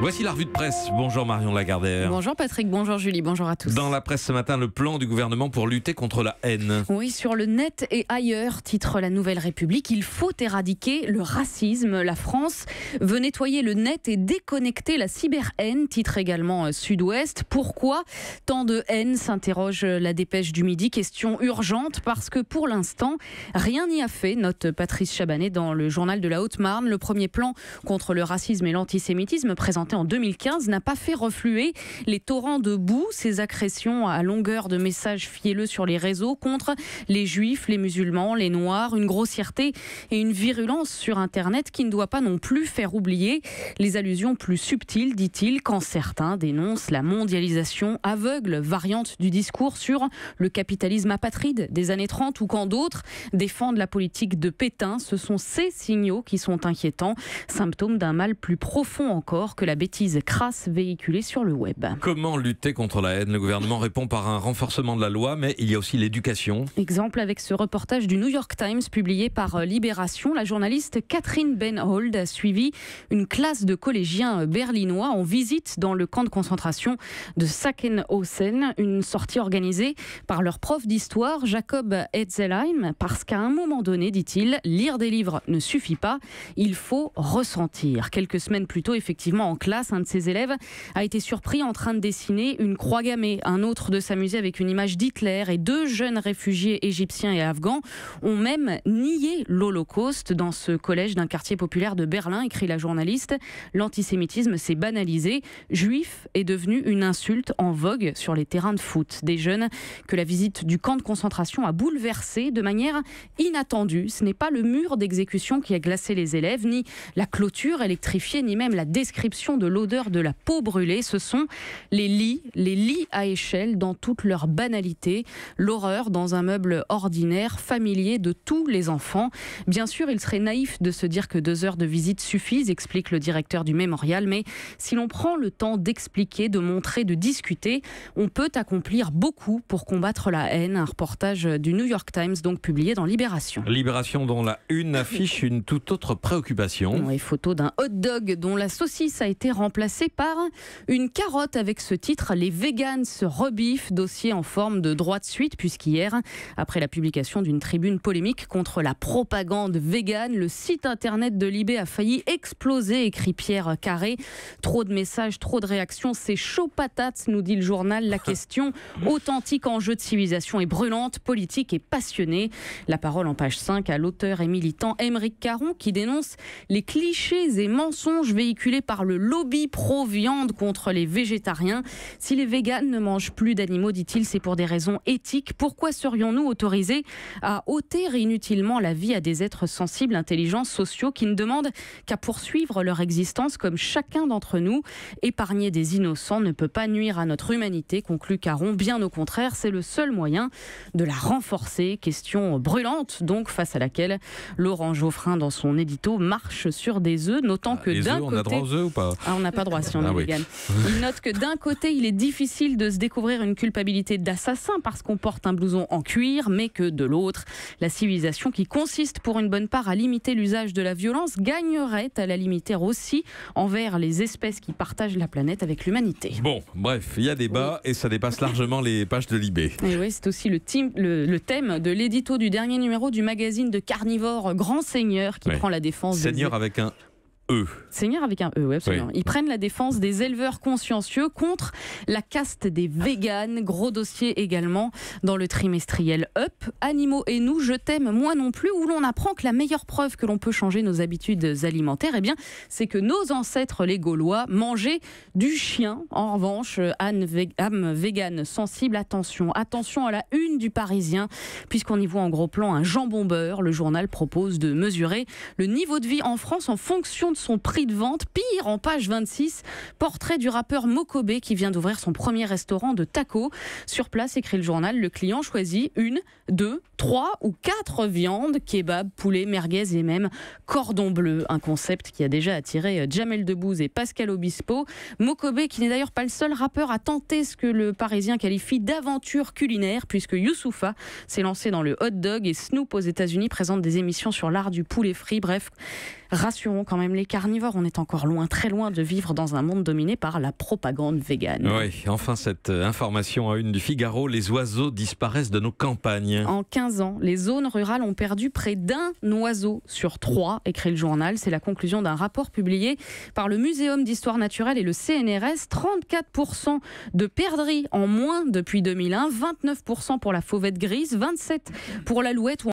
Voici la revue de presse. Bonjour Marion Lagardère. Bonjour Patrick, bonjour Julie, bonjour à tous. Dans la presse ce matin, le plan du gouvernement pour lutter contre la haine. Oui, sur le net et ailleurs, titre La Nouvelle République, il faut éradiquer le racisme. La France veut nettoyer le net et déconnecter la cyber-haine, titre également Sud-Ouest. Pourquoi tant de haine, s'interroge la dépêche du Midi. Question urgente parce que pour l'instant, rien n'y a fait, note Patrice Chabanet dans le journal de la Haute-Marne. Le premier plan contre le racisme et l'antisémitisme présenté en 2015 n'a pas fait refluer les torrents de boue, ces agressions à longueur de messages fielleux sur les réseaux contre les juifs, les musulmans, les noirs, une grossièreté et une virulence sur Internet qui ne doit pas non plus faire oublier les allusions plus subtiles, dit-il, quand certains dénoncent la mondialisation aveugle, variante du discours sur le capitalisme apatride des années 30 ou quand d'autres défendent la politique de Pétain. Ce sont ces signaux qui sont inquiétants, symptômes d'un mal plus profond encore que la bêtise crasse véhiculée sur le web. Comment lutter contre la haine? Le gouvernement répond par un renforcement de la loi, mais il y a aussi l'éducation. Exemple avec ce reportage du New York Times publié par Libération. La journaliste Catherine Benhold a suivi une classe de collégiens berlinois en visite dans le camp de concentration de Sachsenhausen, une sortie organisée par leur prof d'histoire Jacob Hetzelheim, parce qu'à un moment donné, dit-il, lire des livres ne suffit pas, il faut ressentir. Quelques semaines plus tôt, effectivement, en classe, un de ses élèves a été surpris en train de dessiner une croix gammée, un autre de s'amuser avec une image d'Hitler, et deux jeunes réfugiés égyptiens et afghans ont même nié l'Holocauste dans ce collège d'un quartier populaire de Berlin, écrit la journaliste. L'antisémitisme s'est banalisé. Juif est devenu une insulte en vogue sur les terrains de foot. Des jeunes que la visite du camp de concentration a bouleversés de manière inattendue. Ce n'est pas le mur d'exécution qui a glacé les élèves, ni la clôture électrifiée, ni même la description de l'odeur de la peau brûlée. Ce sont les lits à échelle dans toute leur banalité. L'horreur dans un meuble ordinaire, familier de tous les enfants. Bien sûr, il serait naïf de se dire que 2 heures de visite suffisent, explique le directeur du mémorial, mais si l'on prend le temps d'expliquer, de montrer, de discuter, on peut accomplir beaucoup pour combattre la haine. Un reportage du New York Times, donc publié dans Libération. Libération dont la une affiche une toute autre préoccupation. Oui, photo d'un hot dog dont la saucisse a été remplacée par une carotte avec ce titre « Les véganes se rebiffent », dossier en forme de droit de suite puisqu'hier, après la publication d'une tribune polémique contre la propagande végane, le site internet de Libé a failli exploser, écrit Pierre Carré. Trop de messages, trop de réactions, c'est chaud patate, nous dit le journal. La question, authentique enjeu de civilisation, est brûlante, politique et passionnée. La parole en page 5 à l'auteur et militant Aymeric Caron qui dénonce les clichés et mensonges véhiculés par le lobby pro-viande contre les végétariens. Si les véganes ne mangent plus d'animaux, dit-il, c'est pour des raisons éthiques. Pourquoi serions-nous autorisés à ôter inutilement la vie à des êtres sensibles, intelligents, sociaux qui ne demandent qu'à poursuivre leur existence comme chacun d'entre nous? Épargner des innocents ne peut pas nuire à notre humanité, conclut Caron. Bien au contraire, c'est le seul moyen de la renforcer. Question brûlante, donc, face à laquelle Laurent Geoffrin, dans son édito, marche sur des œufs, notant que d'un côté... On a droit aux œufs ou pas? On n'a pas droit si on est vegan. Il note que d'un côté, il est difficile de se découvrir une culpabilité d'assassin parce qu'on porte un blouson en cuir, mais que de l'autre, la civilisation qui consiste pour une bonne part à limiter l'usage de la violence gagnerait à la limiter aussi envers les espèces qui partagent la planète avec l'humanité. Bon, bref, il y a débat et ça dépasse largement les pages de Libé. Et oui, c'est aussi le thème de l'édito du dernier numéro du magazine de carnivores Grand Seigneur qui prend la défense Seigneur avec un E. Seigneur avec un E, oui, absolument. Oui. Ils prennent la défense des éleveurs consciencieux contre la caste des véganes. Gros dossier également dans le trimestriel Up. Animaux et nous, je t'aime, moi non plus, où l'on apprend que la meilleure preuve que l'on peut changer nos habitudes alimentaires, eh bien, c'est que nos ancêtres, les Gaulois, mangeaient du chien. En revanche, âme végane sensible, attention à la une du Parisien, puisqu'on y voit en gros plan un jambon beurre. Le journal propose de mesurer le niveau de vie en France en fonction de son prix de vente. Pire, en page 26, portrait du rappeur Mokobé qui vient d'ouvrir son premier restaurant de tacos. Sur place, écrit le journal, le client choisit 1, 2, 3 ou 4 viandes, kebab, poulet, merguez et même cordon bleu. Un concept qui a déjà attiré Jamel Debbouze et Pascal Obispo. Mokobé qui n'est d'ailleurs pas le seul rappeur à tenter ce que le Parisien qualifie d'aventure culinaire, puisque Youssoupha s'est lancé dans le hot dog et Snoop aux États-Unis présente des émissions sur l'art du poulet frit. Bref, rassurons quand même les carnivore, on est encore loin, très loin de vivre dans un monde dominé par la propagande végane. Oui, enfin cette information à une du Figaro, les oiseaux disparaissent de nos campagnes. En 15 ans, les zones rurales ont perdu près d'un oiseau sur 3, écrit le journal. C'est la conclusion d'un rapport publié par le Muséum d'histoire naturelle et le CNRS. 34% de perdrix en moins depuis 2001, 29% pour la fauvette grise, 27% pour l'alouette ou